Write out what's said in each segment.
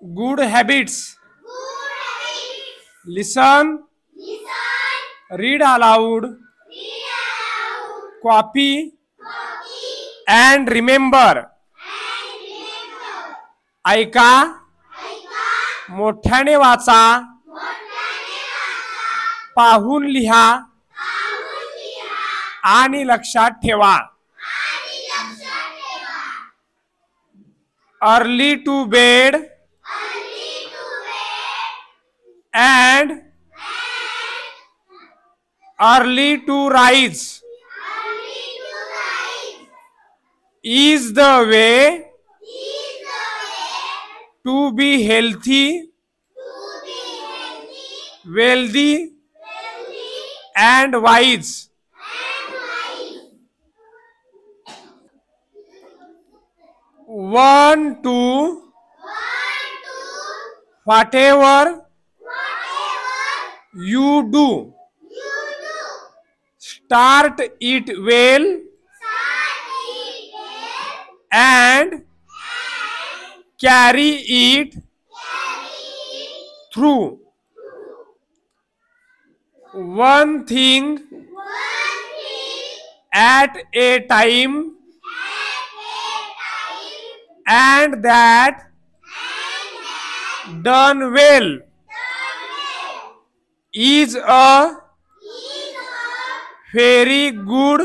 Good habits. Listen. Read aloud. Copy. And remember. ऐका. मोठ्याने वाचा. पाहून लिहा. आणि लक्षात ठेवा. Early to bed and early to rise is the way to be healthy, wealthy, and wise. One, two, whatever you do, start it well and carry it through. One thing at a time, and that done well is a very good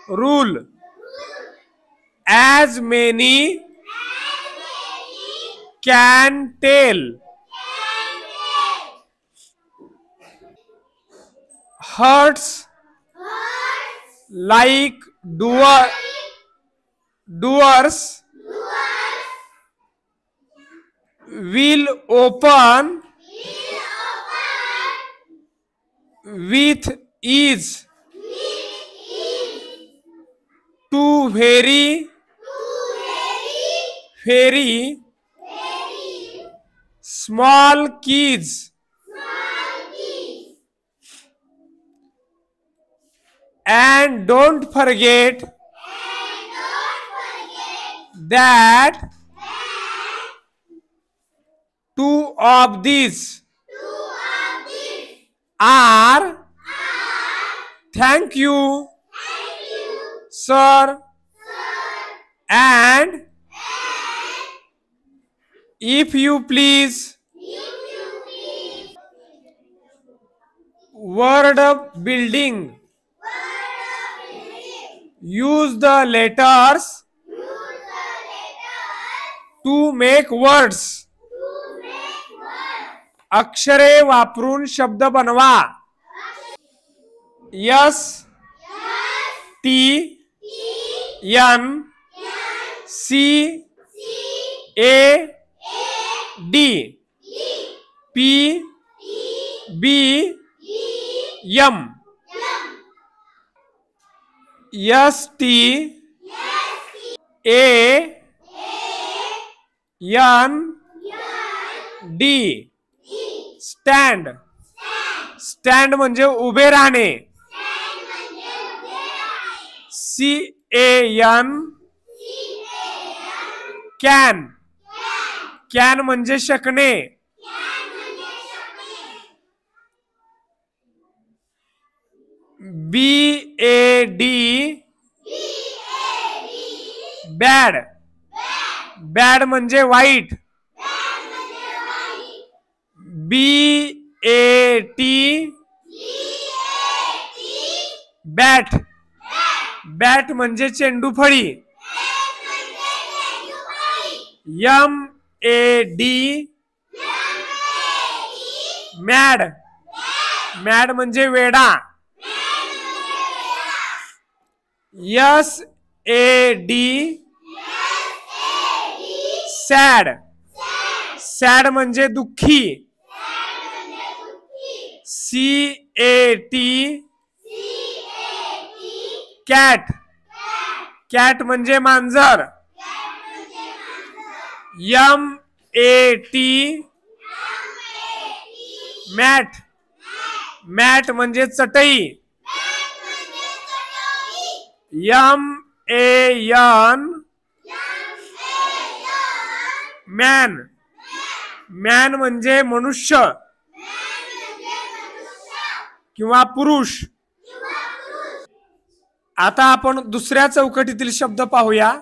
rule. As many can tell. Hearts like doors will open with ease to very small keys. And don't forget that two of these are thank you, sir, and if you please. Word building. Use the letters to make words. अक्षरे वापरून शब्द बनवा. S T N C A D P B M. S T A N D. Stand. Stand म्हणजे उभे राहणे. CAN can. Can म्हणजे शकणे. BAD bad. Bad म्हणजे वाईट. BAT bat. बॅट म्हणजे चेंडू फळी. MAD mad. मॅड म्हणजे वेडा. SAD sad. सॅड म्हणजे दुःखी. CAT cat. कॅट म्हणजे मांजर. MAT mat. मॅट म्हणजे चटई. MAN मॅन, मॅन म्हणजे मनुष्य किंवा पुरुष. आता आपण दुसऱ्या चौकटीतील शब्द पाहूया,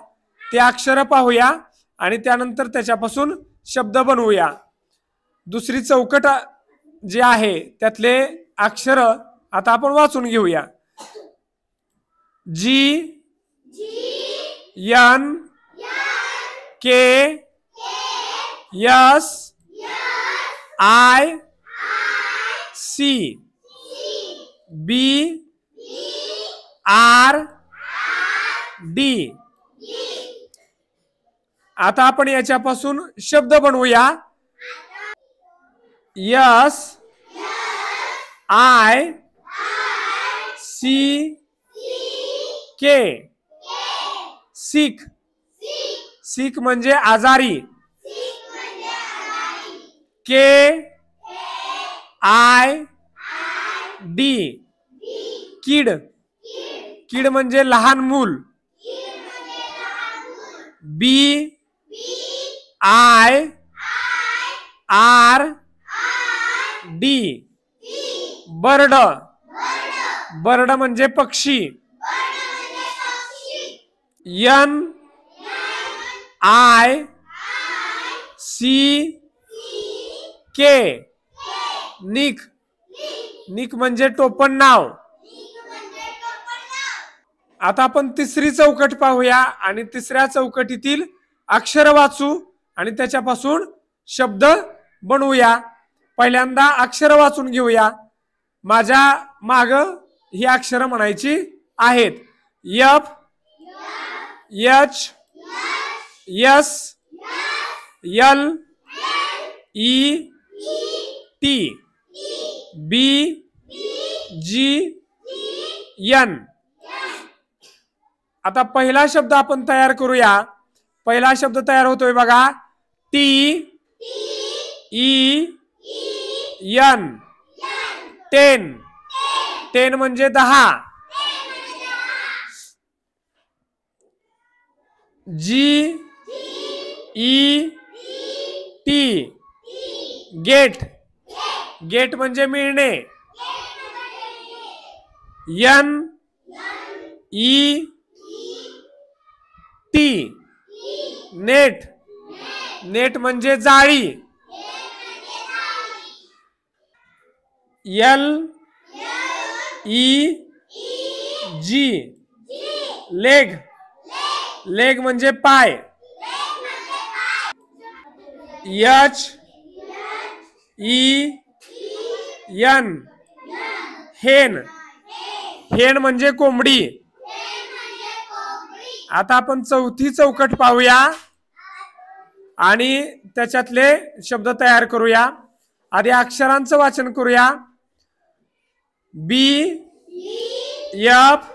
ते अक्षर पाहूया आणि त्यानंतर त्याच्यापासून शब्द बनवूया. दुसरी चौकट जे आहे त्यातले अक्षर आता आपण वाचून घेऊया. G, N, K, S, I, C, B, R, D. आता आपण याच्यापासून शब्द बनवूया. S, I, C, K. Sick, sick म्हणजे आजारी. के, आय, डी. किड, किड म्हणजे लहान मूल. B, I, R, D. Bird, bird म्हणजे पक्षी. N, I, C, K. Nick, nick म्हणजे टोपण नाव. आता आपण तिसरी चौकट पाहूया आणि तिसऱ्या चौकटीतील अक्षर वाचू आणि त्याच्यापासून शब्द बनवूया. पहिल्यांदा अक्षर वाचून घेऊया. माझ्या माग ही अक्षर म्हणायची आहेत. F, H, S, L, E, T, B, G, N. आता पहिला शब्द आपण तयार करूया. पहिला शब्द तयार होतोय बघा. T, E, N. Ten, ten म्हणजे 10. G, E, T. Get, get म्हणजे मिळणे. N, E, T. Net, net म्हणजे जाळी. L, E, G. Leg, leg म्हणजे पाय. H, E, N. Hen, hen म्हणजे कोंबडी. आता आपण चौथी चौकट पाहूया आणि त्याच्यातले शब्द तयार करूया. आधी अक्षरांचं वाचन करूया. बी, एफ,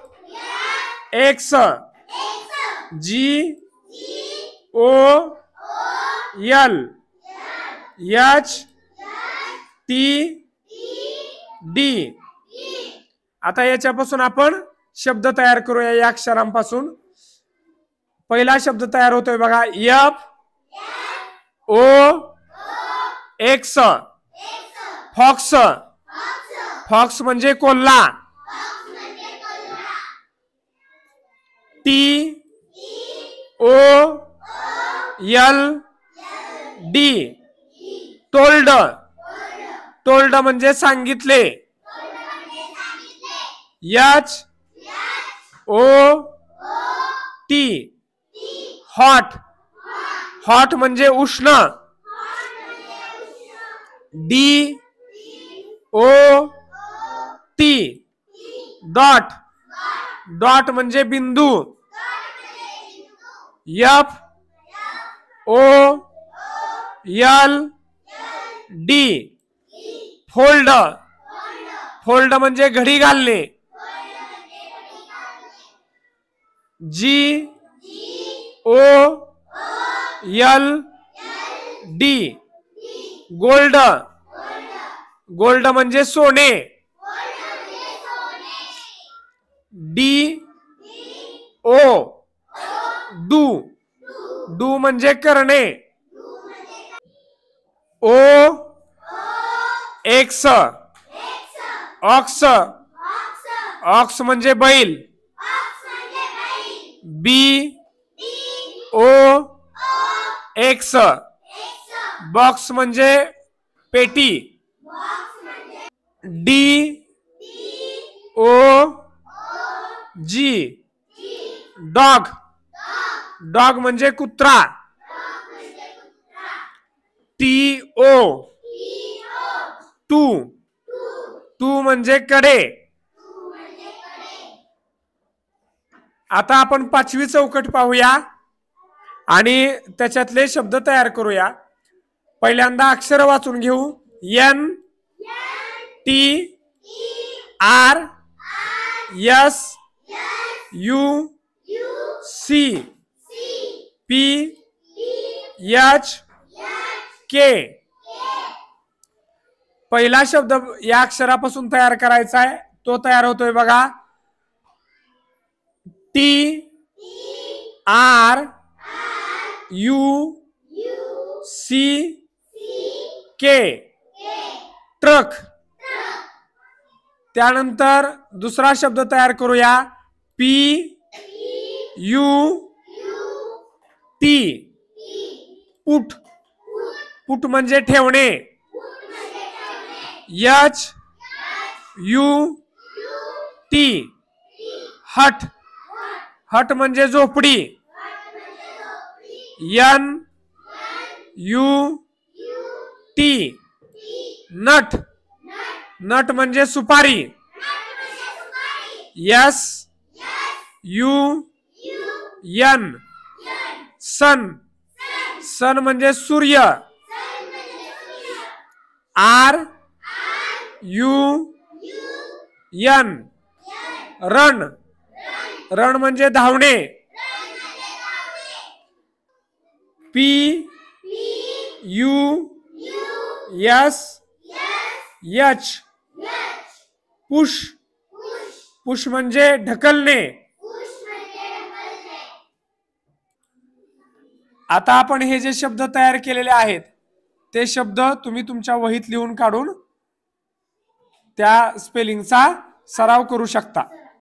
एक्स, जी, ओ, एल, एच, टी, डी. आता याच्यापासून आपण शब्द तयार करूया या अक्षरांपासून. पहिला शब्द तयार होतोय बघा. एफ, ओ, एक्स. फॉक्स, फॉक्स म्हणजे कोल्हा. टी, ओ, एल, डी. टोल्ड, टोल्ड म्हणजे सांगितले. एच, ओ, टी. हॉट, हॉट म्हणजे उष्ण. डी, ओ, टी. डॉट, डॉट म्हणजे बिंदू. एफ, ओ, एल, डी. फोल्ड, फोल्ड म्हणजे घडी घालणे. जी, ओ, एल, डी. गोल्ड, गोल्ड म्हणजे सोने. D, O. डू, डू म्हणजे करणे. ओ एक्स, ऑक्स, ऑक्स म्हणजे बैल, बी ओ एक्स, बॉक्स म्हणजे पेटी, D O G dog, dog म्हणजे कुत्रा, टी ओ टू, टू म्हणजे कडे. आता आपण पाचवी चौकट पाहूया आणि त्याच्यातले शब्द तयार करूया. पहिल्यांदा अक्षर वाचून घेऊ. N T R S U C P H K. पहिला शब्द या अक्षरापासून तयार करायचा आहे. तो तयार होतोय बघा. T R U C K truck. त्यानंतर दुसरा शब्द तयार करूया. P U T put, put म्हणजे ठेवणे. H U T hut, hut म्हणजे झोपडी. N U T nut, nut म्हणजे सुपारी. S U N sun, sun म्हणजे सूर्य. R U N run, run म्हणजे धावणे. P U S H push, push म्हणजे ढकलणे. आता आपण हे जे शब्द तयार केलेले आहेत ते शब्द तुम्ही तुमच्या वहीत लिहून काढून त्या स्पेलिंगचा सराव करू शकता.